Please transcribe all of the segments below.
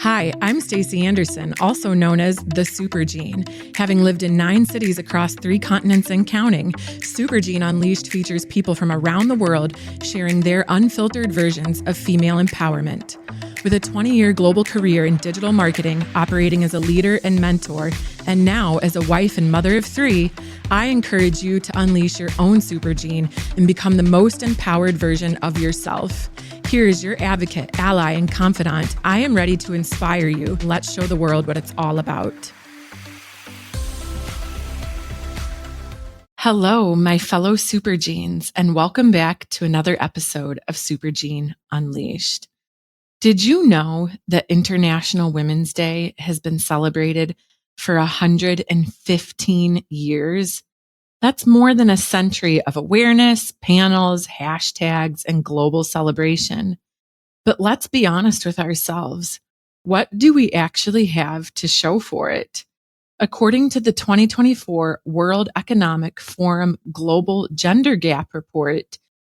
Hi, I'm Stacy Andersen, also known as the Supergene. Having lived in 9 cities across 3 continents and counting, Supergene Unleashed features people from around the world sharing their unfiltered versions of female empowerment. With a 20-year global career in digital marketing, operating as a leader and mentor, and now as a wife and mother of 3, I encourage you to unleash your own Supergene and become the most empowered version of yourself. Here is your advocate, ally, and confidant. I am ready to inspire you. Let's show the world what it's all about. Hello, my fellow Supergenes, and welcome back to another episode of Supergene Unleashed. Did you know that International Women's Day has been celebrated for 115 years? That's more than a century of awareness, panels, hashtags, and global celebration. But let's be honest with ourselves. What do we actually have to show for it? According to the 2024 World Economic Forum Global Gender Gap Report,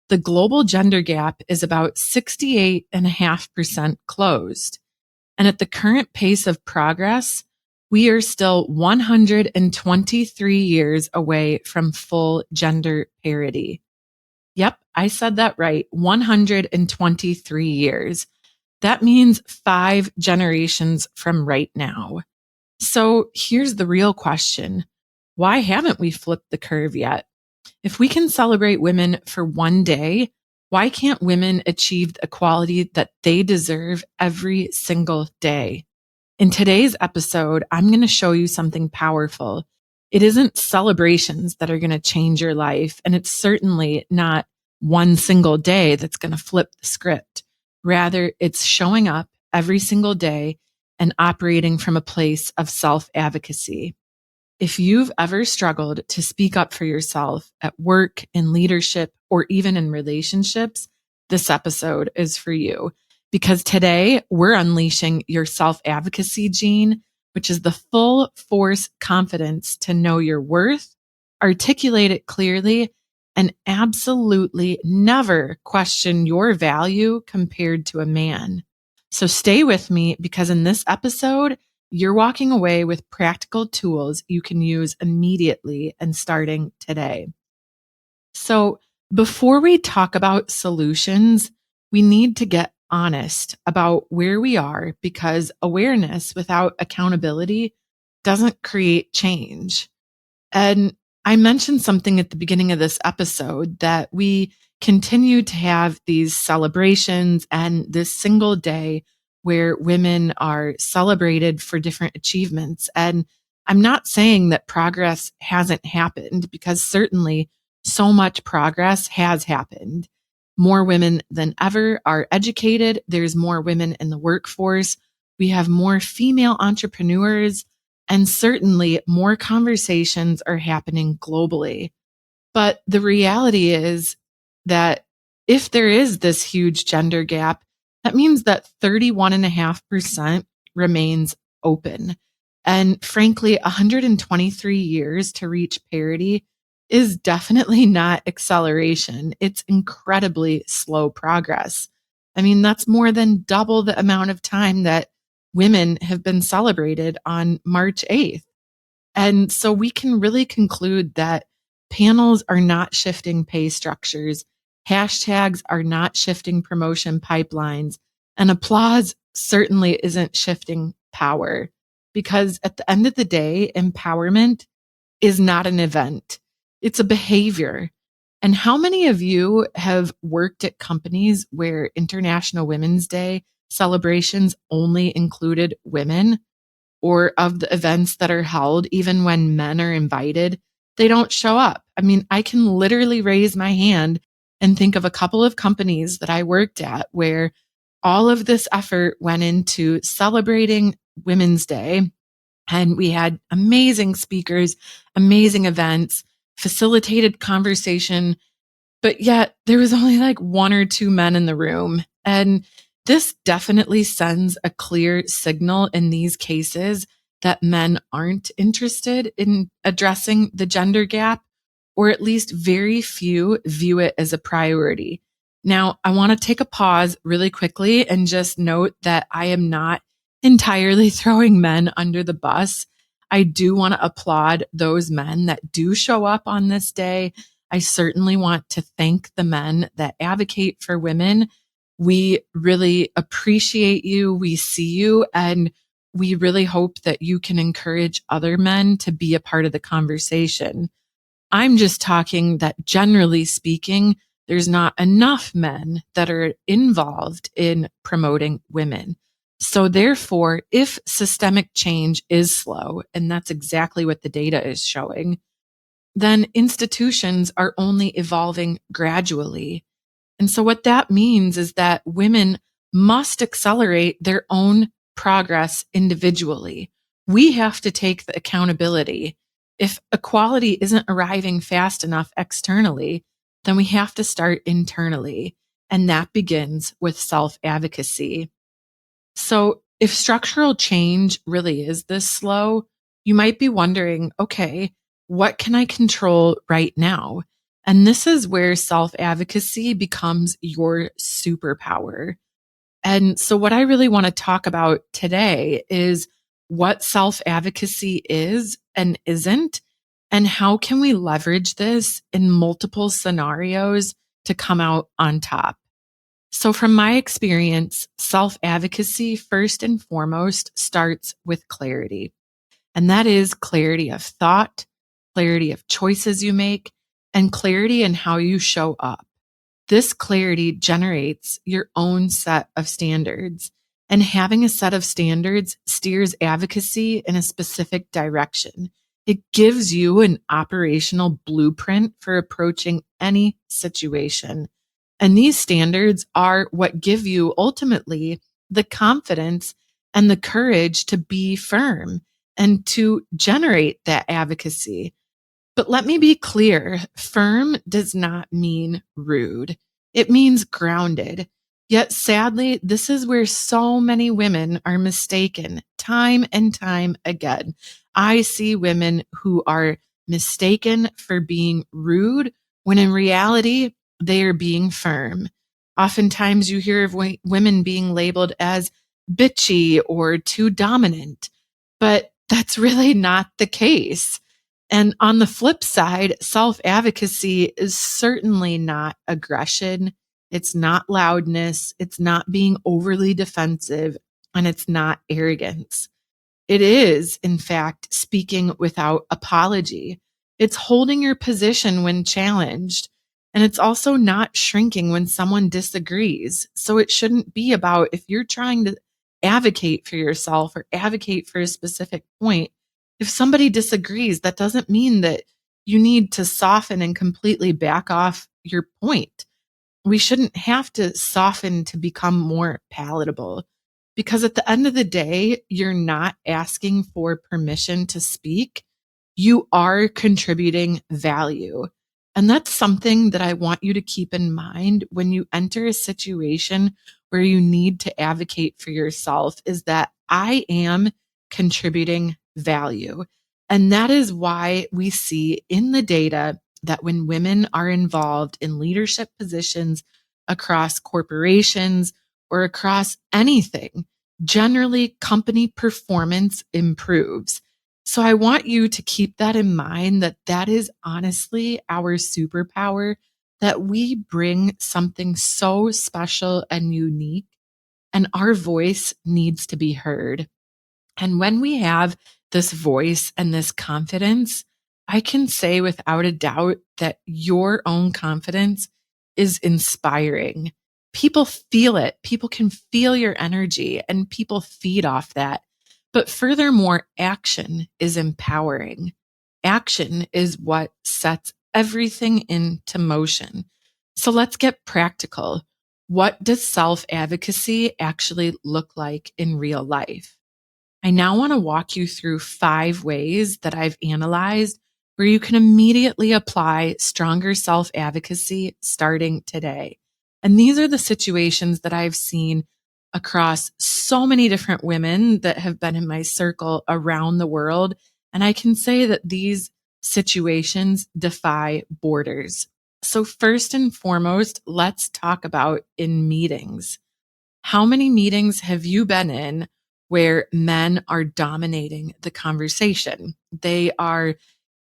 the global gender gap is about 68.5% closed. And at the current pace of progress, we are still 123 years away from full gender parity. Yep, I said that right. 123 years. That means 5 generations from right now. So here's the real question. Why haven't we flipped the curve yet? If we can celebrate women for one day, why can't women achieve the equality that they deserve every single day? In today's episode, I'm going to show you something powerful. It isn't celebrations that are going to change your life, and it's certainly not one single day that's going to flip the script. Rather, it's showing up every single day and operating from a place of self-advocacy. If you've ever struggled to speak up for yourself at work, in leadership, or even in relationships, this episode is for you. Because today we're unleashing your self-advocacy gene, which is the full force confidence to know your worth, articulate it clearly, and absolutely never question your value compared to a man. So stay with me, because in this episode, you're walking away with practical tools you can use immediately and starting today. So before we talk about solutions, we need to get honest about where we are, because awareness without accountability doesn't create change. And I mentioned something at the beginning of this episode, that we continue to have these celebrations and this single day where women are celebrated for different achievements. And I'm not saying that progress hasn't happened, because certainly so much progress has happened. More women than ever are educated. There's more women in the workforce. We have more female entrepreneurs, and certainly more conversations are happening globally. But the reality is that if there is this huge gender gap, that means that 31.5% remains open. And frankly, 123 years to reach parity is definitely not acceleration. It's incredibly slow progress. I mean, that's more than double the amount of time that women have been celebrated on March 8th. And so we can really conclude that panels are not shifting pay structures, hashtags are not shifting promotion pipelines, and applause certainly isn't shifting power. Because at the end of the day, empowerment is not an event. It's a behavior. And how many of you have worked at companies where International Women's Day celebrations only included women? Or of the events that are held, even when men are invited, they don't show up. I mean, I can literally raise my hand and think of a couple of companies that I worked at where all of this effort went into celebrating Women's Day. And we had amazing speakers, amazing events, facilitated conversation, but yet there was only like 1 or 2 men in the room. And this definitely sends a clear signal in these cases that men aren't interested in addressing the gender gap, or at least very few view it as a priority. Now, I want to take a pause really quickly and just note that I am not entirely throwing men under the bus. I do want to applaud those men that do show up on this day. I certainly want to thank the men that advocate for women. We really appreciate you. We see you, and we really hope that you can encourage other men to be a part of the conversation. I'm just talking that generally speaking, there's not enough men that are involved in promoting women. So therefore, if systemic change is slow, and that's exactly what the data is showing, then institutions are only evolving gradually. And so what that means is that women must accelerate their own progress individually. We have to take the accountability. If equality isn't arriving fast enough externally, then we have to start internally. And that begins with self-advocacy. So if structural change really is this slow, you might be wondering, okay, what can I control right now? And this is where self-advocacy becomes your superpower. And so what I really want to talk about today is what self-advocacy is and isn't, and how can we leverage this in multiple scenarios to come out on top. So from my experience, self-advocacy first and foremost starts with clarity. And that is clarity of thought, clarity of choices you make, and clarity in how you show up. This clarity generates your own set of standards, and having a set of standards steers advocacy in a specific direction. It gives you an operational blueprint for approaching any situation. And these standards are what give you ultimately the confidence and the courage to be firm and to generate that advocacy. But let me be clear, firm does not mean rude. It means grounded. Yet sadly, this is where so many women are mistaken time and time again. I see women who are mistaken for being rude when in reality, they are being firm. Oftentimes you hear of women being labeled as bitchy or too dominant, but that's really not the case. And on the flip side, self-advocacy is certainly not aggression. It's not loudness. It's not being overly defensive, and it's not arrogance. It is, in fact, speaking without apology. It's holding your position when challenged. And it's also not shrinking when someone disagrees. So it shouldn't be about if you're trying to advocate for yourself or advocate for a specific point. If somebody disagrees, that doesn't mean that you need to soften and completely back off your point. We shouldn't have to soften to become more palatable, because at the end of the day, you're not asking for permission to speak. You are contributing value. And that's something that I want you to keep in mind when you enter a situation where you need to advocate for yourself, is that I am contributing value. And that is why we see in the data that when women are involved in leadership positions across corporations or across anything, generally company performance improves. So I want you to keep that in mind, that that is honestly our superpower, that we bring something so special and unique, and our voice needs to be heard. And when we have this voice and this confidence, I can say without a doubt that your own confidence is inspiring. People feel it. People can feel your energy, and people feed off that. But furthermore, action is empowering. Action is what sets everything into motion. So let's get practical. What does self-advocacy actually look like in real life? I now want to walk you through 5 ways that I've analyzed where you can immediately apply stronger self-advocacy starting today. And these are the situations that I've seen across so many different women that have been in my circle around the world. And I can say that these situations defy borders. So first and foremost, let's talk about in meetings. How many meetings have you been in where men are dominating the conversation. They are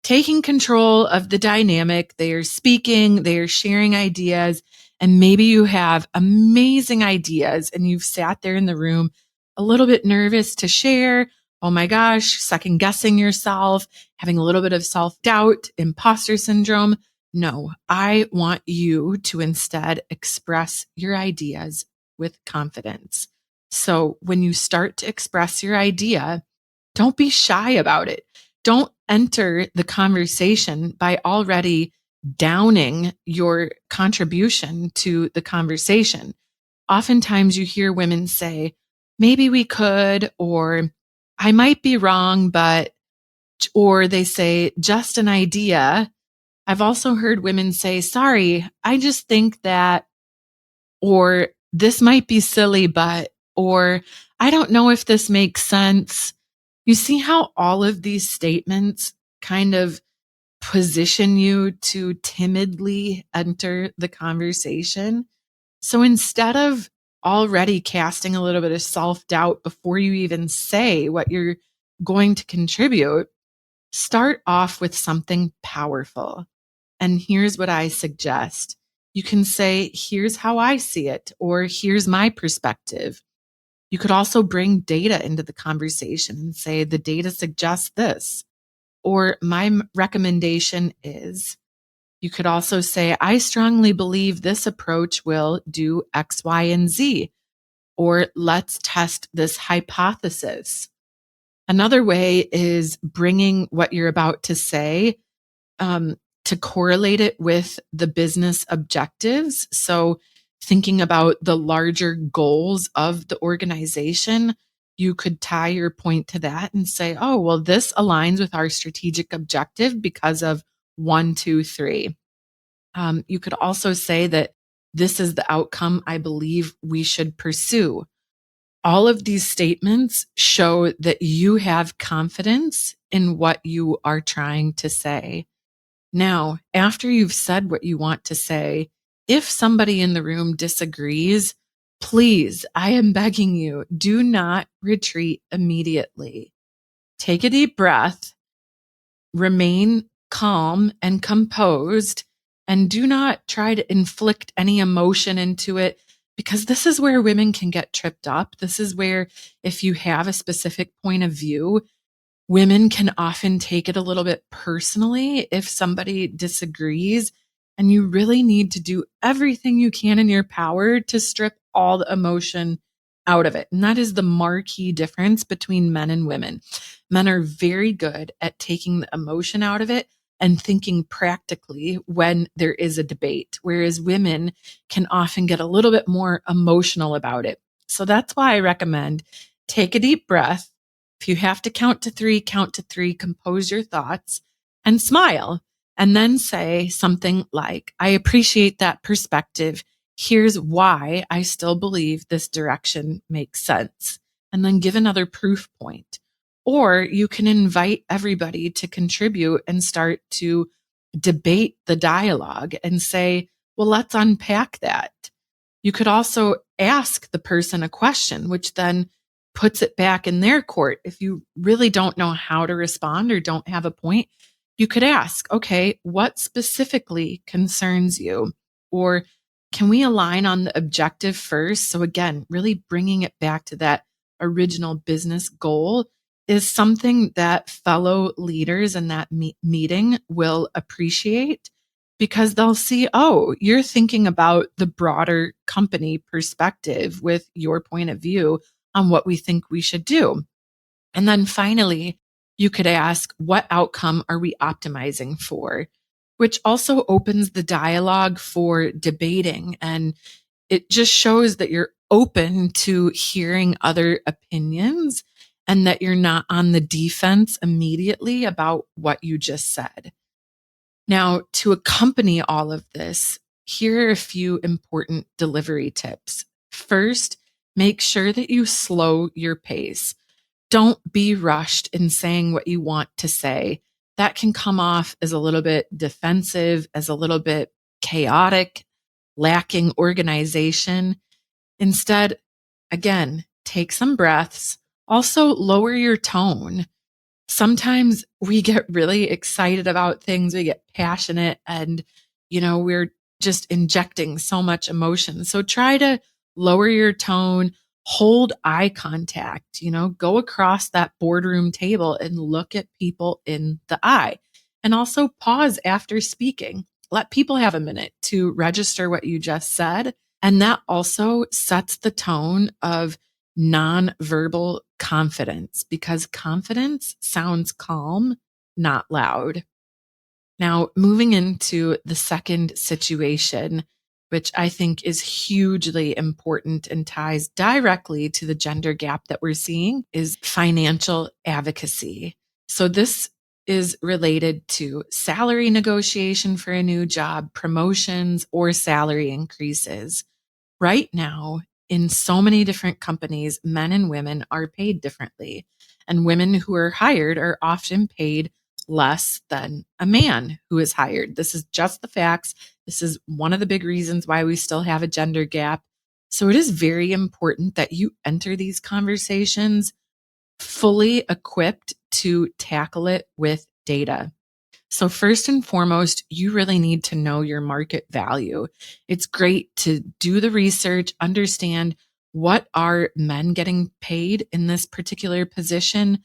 taking control of the dynamic. They are speaking, they are sharing ideas, and maybe you have amazing ideas and you've sat there in the room a little bit nervous to share. Oh my gosh, second guessing yourself, having a little bit of self-doubt, imposter syndrome. No, I want you to instead express your ideas with confidence. So when you start to express your idea, don't be shy about it. Don't enter the conversation by already downing your contribution to the conversation. Oftentimes you hear women say, maybe we could, or I might be wrong, but, or they say, just an idea. I've also heard women say, sorry, I just think that, or this might be silly, but, or I don't know if this makes sense. You see how all of these statements kind of position you to timidly enter the conversation? So instead of already casting a little bit of self-doubt before you even say what you're going to contribute, start off with something powerful. And here's what I suggest. You can say, here's how I see it, or here's my perspective. You could also bring data into the conversation and say, the data suggests this, or my recommendation is. You could also say, I strongly believe this approach will do X, Y, and Z, or let's test this hypothesis. Another way is bringing what you're about to say to correlate it with the business objectives. So thinking about the larger goals of the organization, you could tie your point to that and say, oh, well, this aligns with our strategic objective because of 1, 2, 3. You could also say that this is the outcome I believe we should pursue. All of these statements show that you have confidence in what you are trying to say. Now, after you've said what you want to say, if somebody in the room disagrees, please, I am begging you, do not retreat immediately. Take a deep breath, remain calm and composed, and do not try to inflict any emotion into it, because this is where women can get tripped up. This is where, if you have a specific point of view, women can often take it a little bit personally if somebody disagrees, and you really need to do everything you can in your power to strip all the emotion out of it. And that is the marquee difference between men and women. Men are very good at taking the emotion out of it and thinking practically when there is a debate, whereas women can often get a little bit more emotional about it. So that's why I recommend take a deep breath. If you have to count to 3, count to 3, compose your thoughts and smile. And then say something like, I appreciate that perspective. Here's why I still believe this direction makes sense. And then give another proof point. Or you can invite everybody to contribute and start to debate the dialogue and say, well, let's unpack that. You could also ask the person a question, which then puts it back in their court. If you really don't know how to respond or don't have a point, you could ask, okay, what specifically concerns you? Or can we align on the objective first? So again, really bringing it back to that original business goal is something that fellow leaders in that meeting will appreciate, because they'll see, oh, you're thinking about the broader company perspective with your point of view on what we think we should do. And then finally, you could ask, what outcome are we optimizing for? Which also opens the dialogue for debating. And it just shows that you're open to hearing other opinions and that you're not on the defense immediately about what you just said. Now, to accompany all of this, here are a few important delivery tips. First, make sure that you slow your pace. Don't be rushed in saying what you want to say. That can come off as a little bit defensive, as a little bit chaotic, lacking organization. Instead, again, take some breaths, Also, lower your tone. Sometimes we get really excited about things, we get passionate, and, we're just injecting so much emotion. So try to lower your tone, hold eye contact, go across that boardroom table and look at people in the eye. And also pause after speaking. Let people have a minute to register what you just said. And that also sets the tone of nonverbal confidence, because confidence sounds calm, not loud. Now, moving into the second situation, which I think is hugely important and ties directly to the gender gap that we're seeing, is financial advocacy. So, this is related to salary negotiation for a new job, promotions, or salary increases. Right now, in so many different companies, men and women are paid differently. And women who are hired are often paid less than a man who is hired. This is just the facts. This is one of the big reasons why we still have a gender gap. So it is very important that you enter these conversations fully equipped to tackle it with data. So, first and foremost, you really need to know your market value. It's great to do the research, understand what are men getting paid in this particular position,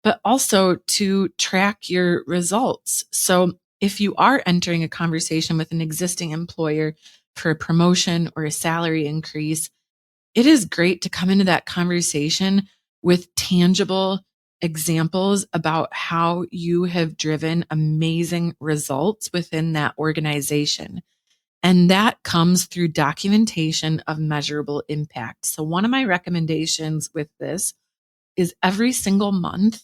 but also to track your results. So, if you are entering a conversation with an existing employer for a promotion or a salary increase, it is great to come into that conversation with tangible examples about how you have driven amazing results within that organization. And that comes through documentation of measurable impact. So, one of my recommendations with this is every single month,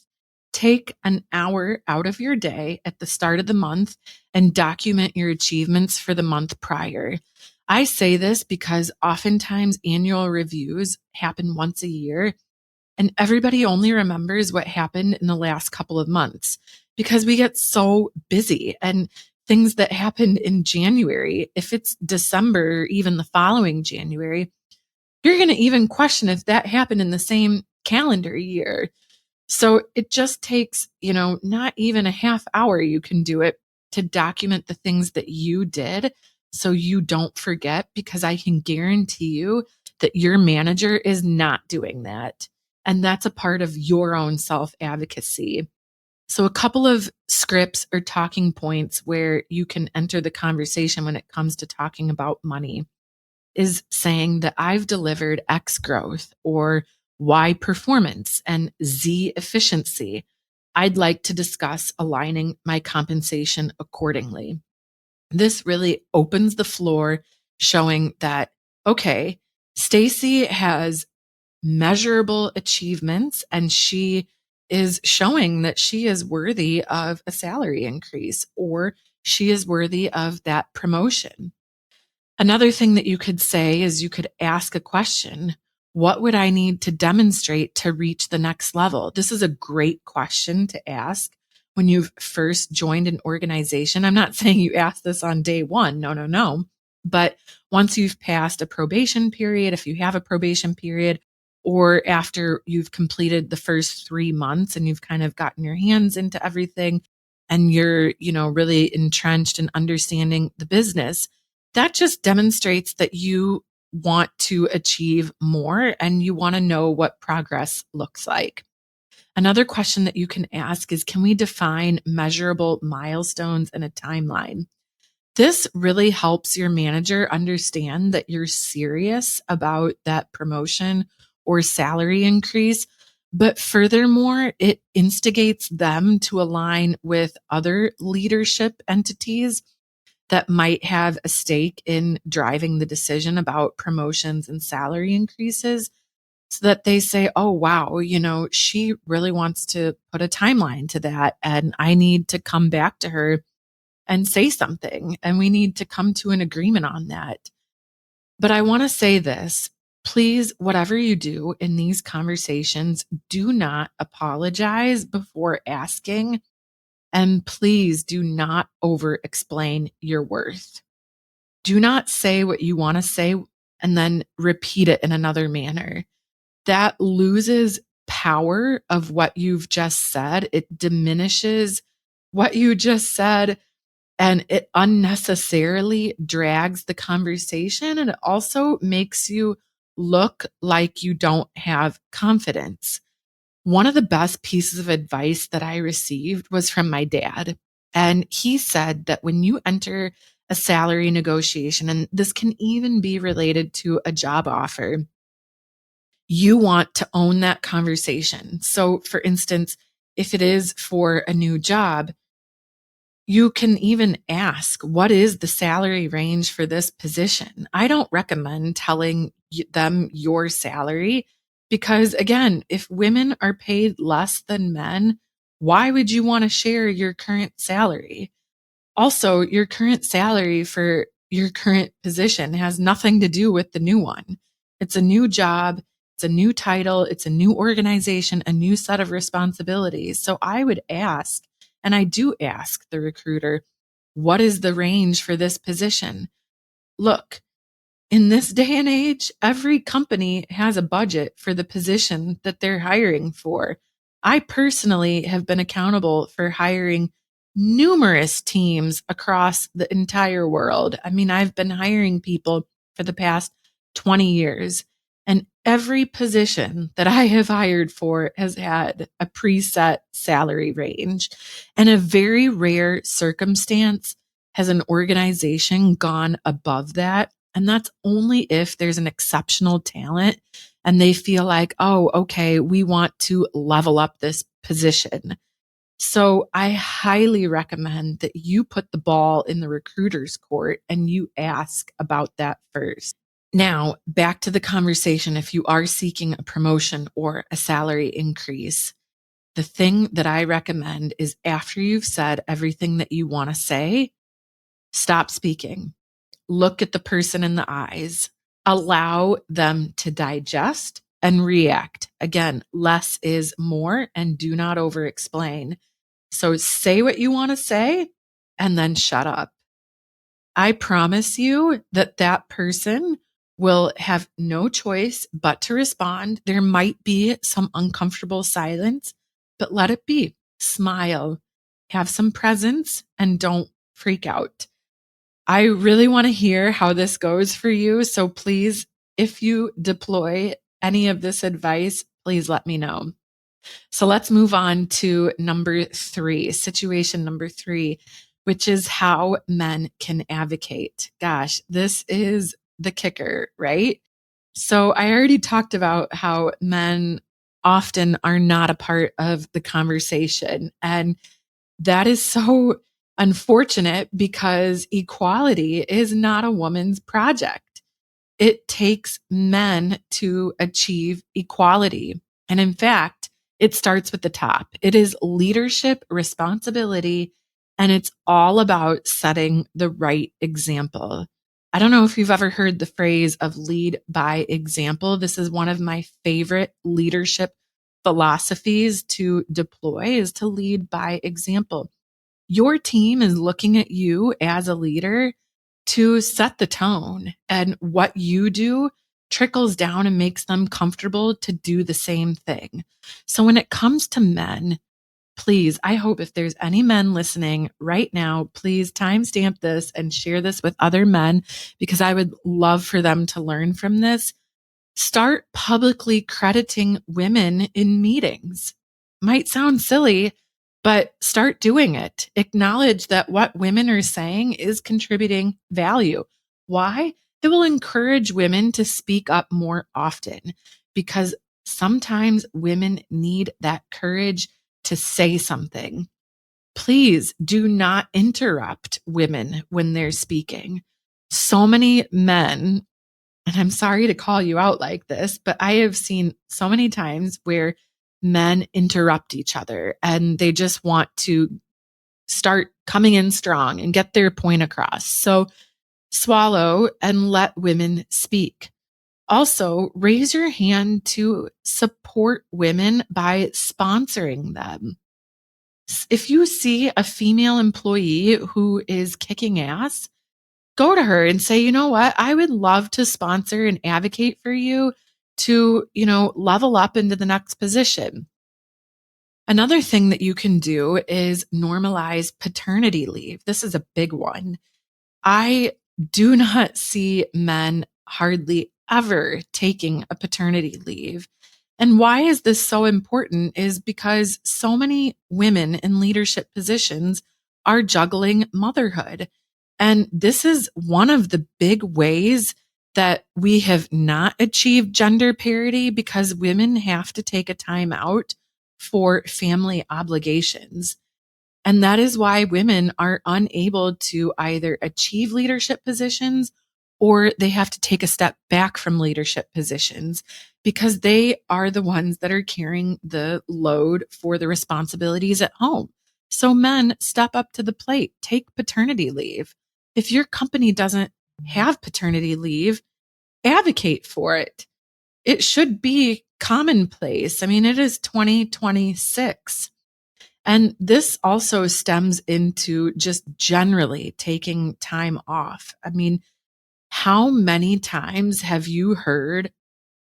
take an hour out of your day at the start of the month and document your achievements for the month prior. I say this because oftentimes annual reviews happen once a year, and everybody only remembers what happened in the last couple of months because we get so busy, and things that happened in January, if it's December, or even the following January, you're going to even question if that happened in the same calendar year. So it just takes, not even a half hour. You can do it to document the things that you did so you don't forget, because I can guarantee you that your manager is not doing that. And that's a part of your own self advocacy. So, a couple of scripts or talking points where you can enter the conversation when it comes to talking about money is saying that I've delivered X growth or Y performance and Z efficiency. I'd like to discuss aligning my compensation accordingly. This really opens the floor, showing that, okay, Stacy has measurable achievements and she is showing that she is worthy of a salary increase, or she is worthy of that promotion. Another thing that you could say is you could ask a question. What would I need to demonstrate to reach the next level? This is a great question to ask when you've first joined an organization. I'm not saying you ask this on day one. No, no, no. But once you've passed a probation period, if you have a probation period, or after you've completed the first 3 months and you've kind of gotten your hands into everything and you're, really entrenched in understanding the business, that just demonstrates that you want to achieve more and you want to know what progress looks like. Another question that you can ask is, can we define measurable milestones and a timeline? This really helps your manager understand that you're serious about that promotion or salary increase. But furthermore, it instigates them to align with other leadership entities that might have a stake in driving the decision about promotions and salary increases, so that they say, oh, wow, she really wants to put a timeline to that. And I need to come back to her and say something. And we need to come to an agreement on that. But I want to say this. Please, whatever you do in these conversations, do not apologize before asking. And please do not over explain your worth. Do not say what you want to say and then repeat it in another manner. That loses power of what you've just said. It diminishes what you just said, and it unnecessarily drags the conversation. And it also makes you look like you don't have confidence. One of the best pieces of advice that I received was from my dad. And he said that when you enter a salary negotiation, and this can even be related to a job offer, you want to own that conversation. So, for instance, if it is for a new job, you can even ask, what is the salary range for this position? I don't recommend telling them your salary because, again, if women are paid less than men, why would you want to share your current salary? Also, your current salary for your current position has nothing to do with the new one. It's a new job, it's a new title, it's a new organization, a new set of responsibilities. So I would ask, and I do ask the recruiter, what is the range for this position? Look, in this day and age, every company has a budget for the position that they're hiring for. I personally have been accountable for hiring numerous teams across the entire world. I mean, I've been hiring people for the past 20 years, and every position that I have hired for has had a preset salary range. And a very rare circumstance has an organization gone above that, and that's only if there's an exceptional talent and they feel like, oh, okay, we want to level up this position. So I highly recommend that you put the ball in the recruiter's court and you ask about that first. Now, back to the conversation. If you are seeking a promotion or a salary increase, the thing that I recommend is after you've said everything that you want to say, stop speaking. Look at the person in the eyes, allow them to digest and react. Again, less is more, and do not over explain. So say what you want to say and then shut up. I promise you that that person will have no choice but to respond. There might be some uncomfortable silence, but let it be. Smile, have some presence, and don't freak out. I really want to hear how this goes for you. So please, if you deploy any of this advice, please let me know. So let's move on to number 3, situation number 3, which is how men can advocate. Gosh, this is the kicker, right? So I already talked about how men often are not a part of the conversation. And that is so unfortunate because equality is not a woman's project. It takes men to achieve equality. And in fact, it starts with the top. It is leadership responsibility, and it's all about setting the right example. I don't know if you've ever heard the phrase of lead by example. This is one of my favorite leadership philosophies to deploy is to lead by example. Your team is looking at you as a leader to set the tone, and what you do trickles down and makes them comfortable to do the same thing. So when it comes to men, please, I hope if there's any men listening right now, please timestamp this and share this with other men because I would love for them to learn from this. Start publicly crediting women in meetings. Might sound silly, but start doing it. Acknowledge that what women are saying is contributing value. Why? It will encourage women to speak up more often because sometimes women need that courage to say something. Please do not interrupt women when they're speaking. So many men, and I'm sorry to call you out like this, but I have seen so many times where men interrupt each other and they just want to start coming in strong and get their point across. So swallow and let women speak. Also, raise your hand to support women by sponsoring them. If you see a female employee who is kicking ass, go to her and say, you know what? I would love to sponsor and advocate for you to, level up into the next position. Another thing that you can do is normalize paternity leave. This is a big one. I do not see men hardly ever taking a paternity leave. And why is this so important is because so many women in leadership positions are juggling motherhood. And this is one of the big ways that we have not achieved gender parity because women have to take a time out for family obligations. And that is why women are unable to either achieve leadership positions or they have to take a step back from leadership positions because they are the ones that are carrying the load for the responsibilities at home. So men, step up to the plate, take paternity leave. If your company doesn't have paternity leave, advocate for it. It should be commonplace. I mean, it is 2026. And this also stems into just generally taking time off. I mean, how many times have you heard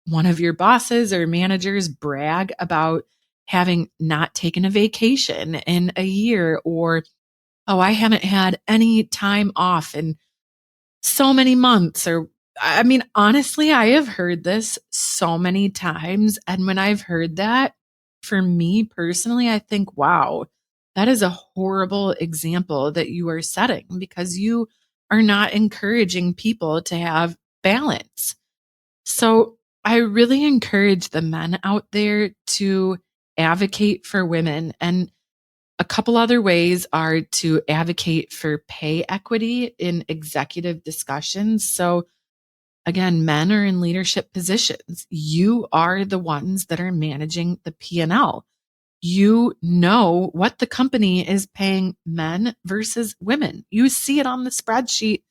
one of your bosses or managers brag about having not taken a vacation in a year or, oh, I haven't had any time off in so many months or I mean, honestly, I have heard this so many times. And when I've heard that, for me personally, I think, wow, that is a horrible example that you are setting because you are not encouraging people to have balance. So I really encourage the men out there to advocate for women. And a couple other ways are to advocate for pay equity in executive discussions. So again, men are in leadership positions. You are the ones that are managing the P&L. You know what the company is paying men versus women. You see it on the spreadsheet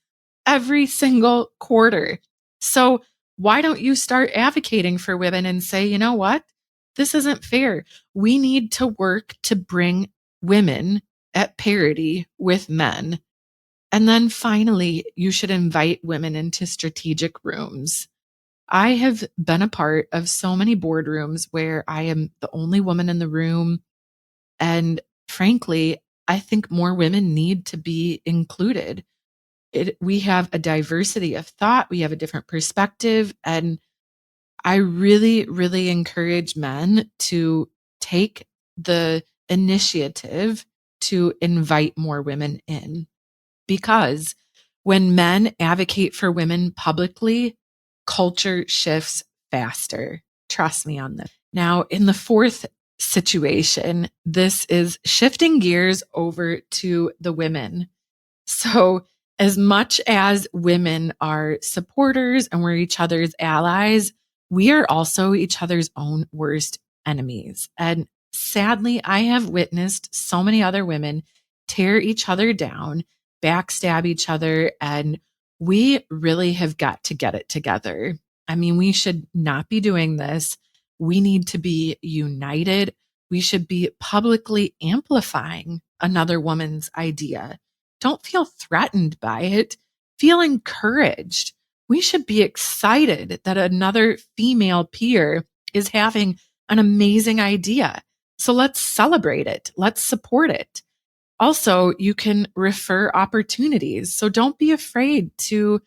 every single quarter. So why don't you start advocating for women and say, you know what? This isn't fair. We need to work to bring women at parity with men. And then finally, you should invite women into strategic rooms. I have been a part of so many boardrooms where I am the only woman in the room. And frankly, I think more women need to be included. We have a diversity of thought, we have a different perspective. And I really, really encourage men to take the initiative to invite more women in. Because when men advocate for women publicly, culture shifts faster. Trust me on this. Now, in the fourth situation, this is shifting gears over to the women. So, as much as women are supporters and we're each other's allies, we are also each other's own worst enemies. And sadly, I have witnessed so many other women tear each other down, backstab each other, and we really have got to get it together. I mean, we should not be doing this. We need to be united. We should be publicly amplifying another woman's idea. Don't feel threatened by it. Feel encouraged. We should be excited that another female peer is having an amazing idea. So let's celebrate it. Let's support it. Also, you can refer opportunities. So don't be afraid to,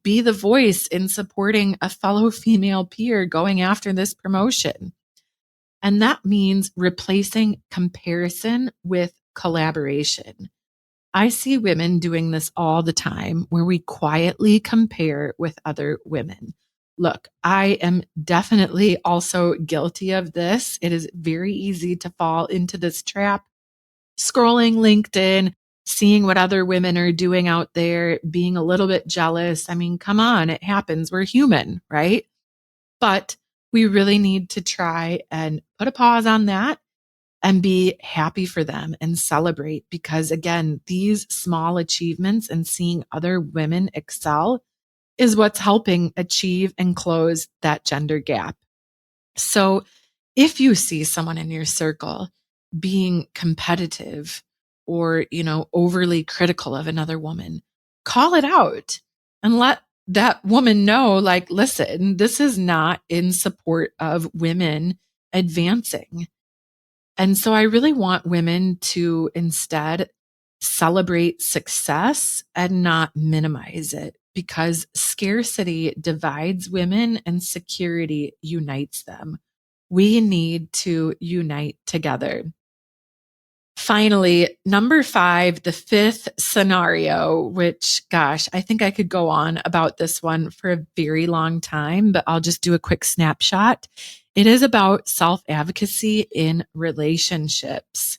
be the voice in supporting a fellow female peer going after this promotion. And that means replacing comparison with collaboration. I see women doing this all the time where we quietly compare with other women. Look, I am definitely also guilty of this. It is very easy to fall into this trap, scrolling LinkedIn, seeing what other women are doing out there, being a little bit jealous. I mean, come on, it happens. We're human, right? But we really need to try and put a pause on that and be happy for them and celebrate because again, these small achievements and seeing other women excel is what's helping achieve and close that gender gap. So if you see someone in your circle being competitive or, overly critical of another woman, call it out and let that woman know, like, listen, this is not in support of women advancing. And so I really want women to instead celebrate success and not minimize it, because scarcity divides women and security unites them. We need to unite together. Finally, number 5, the 5th scenario, which, gosh, I think I could go on about this one for a very long time, but I'll just do a quick snapshot. It is about self-advocacy in relationships.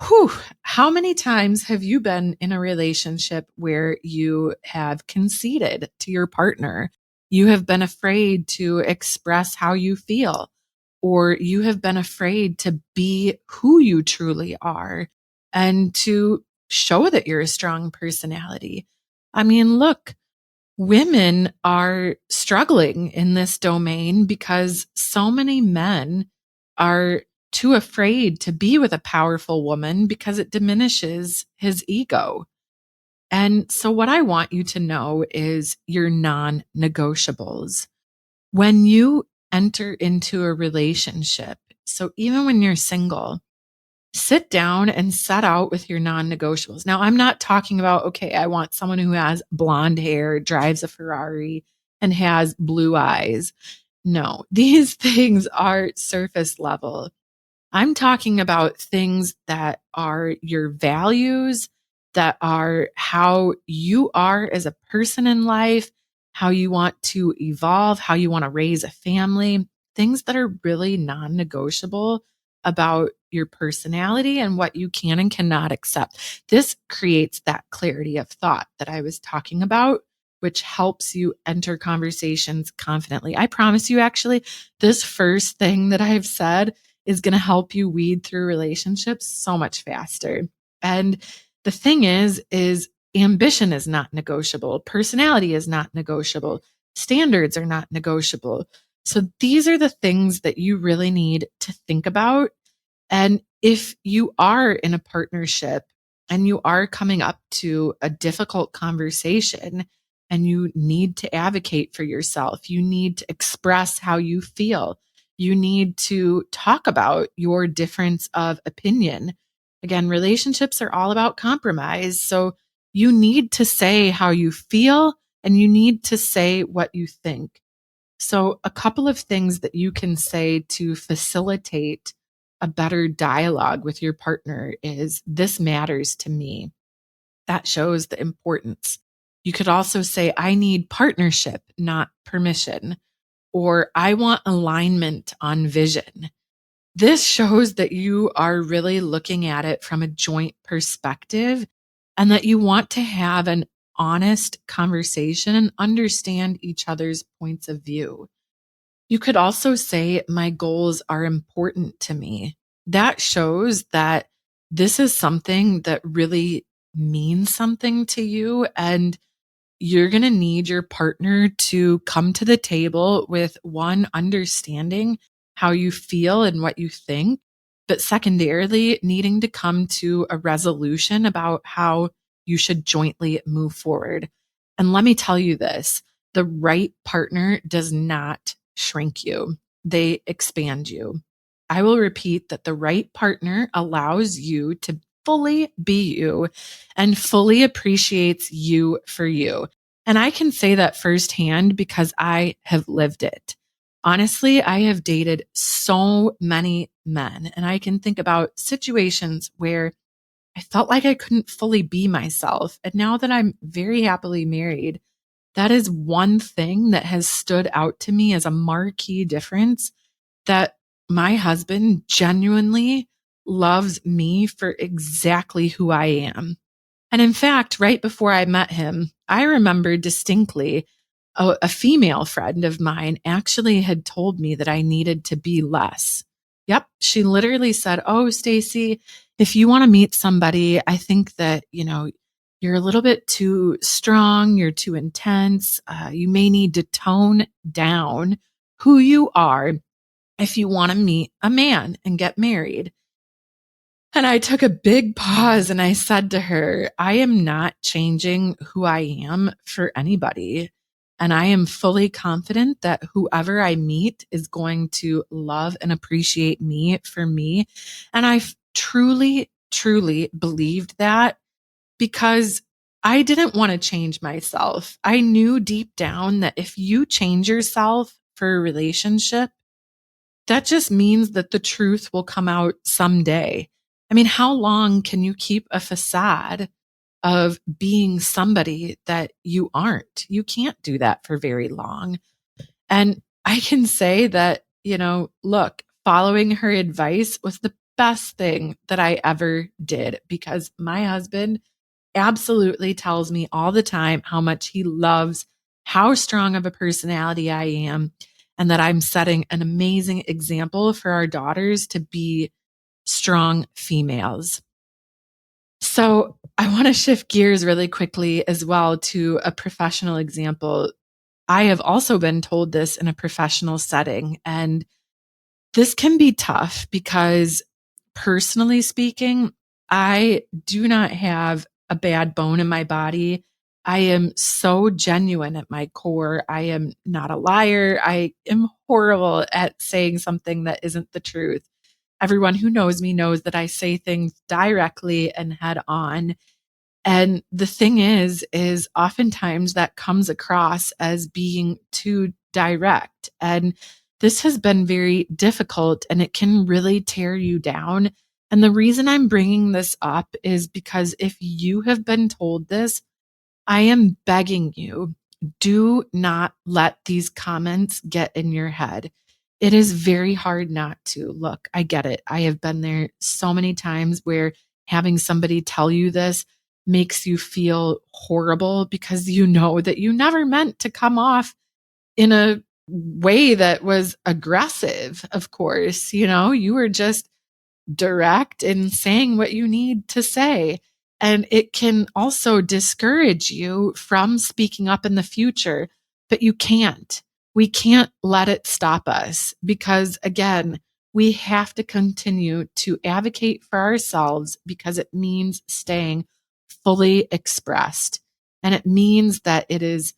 Whew, how many times have you been in a relationship where you have conceded to your partner? You have been afraid to express how you feel, or you have been afraid to be who you truly are and to show that you're a strong personality. I mean, look, women are struggling in this domain because so many men are too afraid to be with a powerful woman because it diminishes his ego. And so, what I want you to know is your non negotiables. When you enter into a relationship, so even when you're single, sit down and set out with your non negotiables. Now, I'm not talking about, okay, I want someone who has blonde hair, drives a Ferrari, and has blue eyes. No, these things are surface level. I'm talking about things that are your values, that are how you are as a person in life, how you want to evolve, how you want to raise a family, things that are really non negotiable about your personality and what you can and cannot accept. This creates that clarity of thought that I was talking about, which helps you enter conversations confidently. I promise you, actually, this first thing that I've said is going to help you weed through relationships so much faster. And the thing is ambition is not negotiable. Personality is not negotiable. Standards are not negotiable. So these are the things that you really need to think about. And if you are in a partnership and you are coming up to a difficult conversation and you need to advocate for yourself, you need to express how you feel, you need to talk about your difference of opinion. Again, relationships are all about compromise. So you need to say how you feel and you need to say what you think. So, a couple of things that you can say to facilitate a better dialogue with your partner is, this matters to me. That shows the importance. You could also say, I need partnership, not permission, or I want alignment on vision. This shows that you are really looking at it from a joint perspective and that you want to have an honest conversation and understand each other's points of view. You could also say, my goals are important to me. That shows that this is something that really means something to you, and you're going to need your partner to come to the table with, one, understanding how you feel and what you think, but secondarily, needing to come to a resolution about how you should jointly move forward. And let me tell you this, the right partner does not shrink you, they expand you. I will repeat that the right partner allows you to fully be you and fully appreciates you for you. And I can say that firsthand because I have lived it. Honestly, I have dated so many men, and I can think about situations where I felt like I couldn't fully be myself. And now that I'm very happily married, that is one thing that has stood out to me as a marquee difference, that my husband genuinely loves me for exactly who I am. And in fact, right before I met him, I remember distinctly a female friend of mine actually had told me that I needed to be less. Yep. She literally said, oh, Stacy, if you want to meet somebody, I think that, you're a little bit too strong. You're too intense. You may need to tone down who you are if you want to meet a man and get married. And I took a big pause and I said to her, I am not changing who I am for anybody. And I am fully confident that whoever I meet is going to love and appreciate me for me. And I truly, truly believed that because I didn't want to change myself. I knew deep down that if you change yourself for a relationship, that just means that the truth will come out someday. I mean, how long can you keep a facade of being somebody that you aren't? You can't do that for very long. And I can say that, look, following her advice was the best thing that I ever did because my husband absolutely tells me all the time how much he loves how strong of a personality I am and that I'm setting an amazing example for our daughters to be strong females. So I want to shift gears really quickly as well to a professional example. I have also been told this in a professional setting, and this can be tough because personally speaking, I do not have a bad bone in my body. I am so genuine at my core. I am not a liar. I am horrible at saying something that isn't the truth. Everyone who knows me knows that I say things directly and head on. And the thing is oftentimes that comes across as being too direct. And this has been very difficult and it can really tear you down. And the reason I'm bringing this up is because if you have been told this, I am begging you, do not let these comments get in your head. It is very hard not to. Look, I get it. I have been there so many times where having somebody tell you this makes you feel horrible because you know that you never meant to come off in a way that was aggressive, of course. You were just direct in saying what you need to say. And it can also discourage you from speaking up in the future, but you can't. We can't let it stop us because, again, we have to continue to advocate for ourselves because it means staying fully expressed. And it means that it is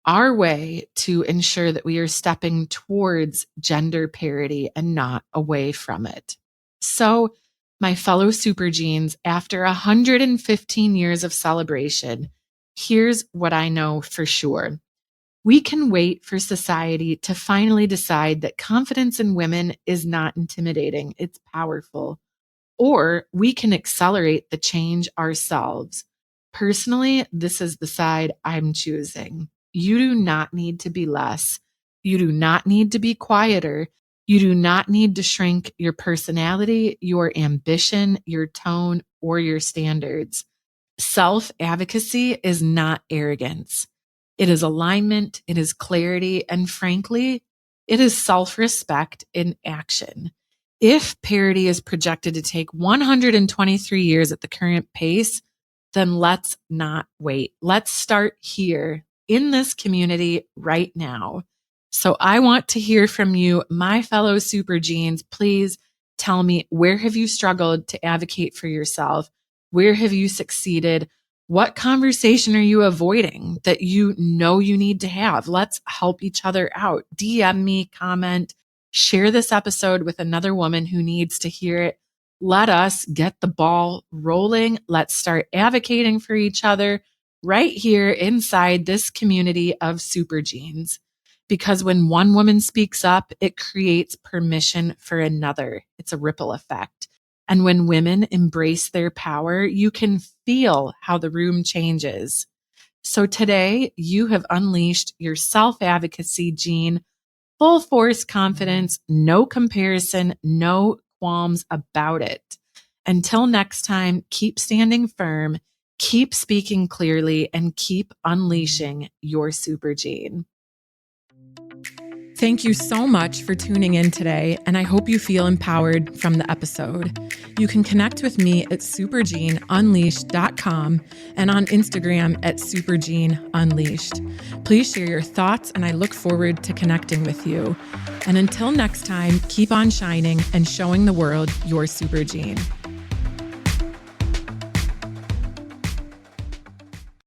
our way to ensure that we are stepping towards gender parity and not away from it. So, my fellow Supergenes, after 115 years of celebration, here's what I know for sure. We can wait for society to finally decide that confidence in women is not intimidating, it's powerful. Or we can accelerate the change ourselves. Personally, this is the side I'm choosing. You do not need to be less. You do not need to be quieter. You do not need to shrink your personality, your ambition, your tone, or your standards. Self-advocacy is not arrogance. It is alignment, it is clarity, and frankly, it is self-respect in action. If parity is projected to take 123 years at the current pace, then let's not wait. Let's start here in this community right now. So I want to hear from you, my fellow Supergenes. Please tell me, where have you struggled to advocate for yourself? Where have you succeeded? What conversation are you avoiding that you know you need to have? Let's help each other out. DM me, comment, share this episode with another woman who needs to hear it. Let us get the ball rolling. Let's start advocating for each other right here inside this community of Supergenes. Because when one woman speaks up, it creates permission for another. It's a ripple effect. And when women embrace their power, you can feel how the room changes. So today, you have unleashed your self-advocacy gene, full force confidence, no comparison, no qualms about it. Until next time, keep standing firm, keep speaking clearly, and keep unleashing your super gene. Thank you so much for tuning in today, and I hope you feel empowered from the episode. You can connect with me at supergeneunleashed.com and on Instagram at supergeneunleashed. Please share your thoughts, and I look forward to connecting with you. And until next time, keep on shining and showing the world your super gene.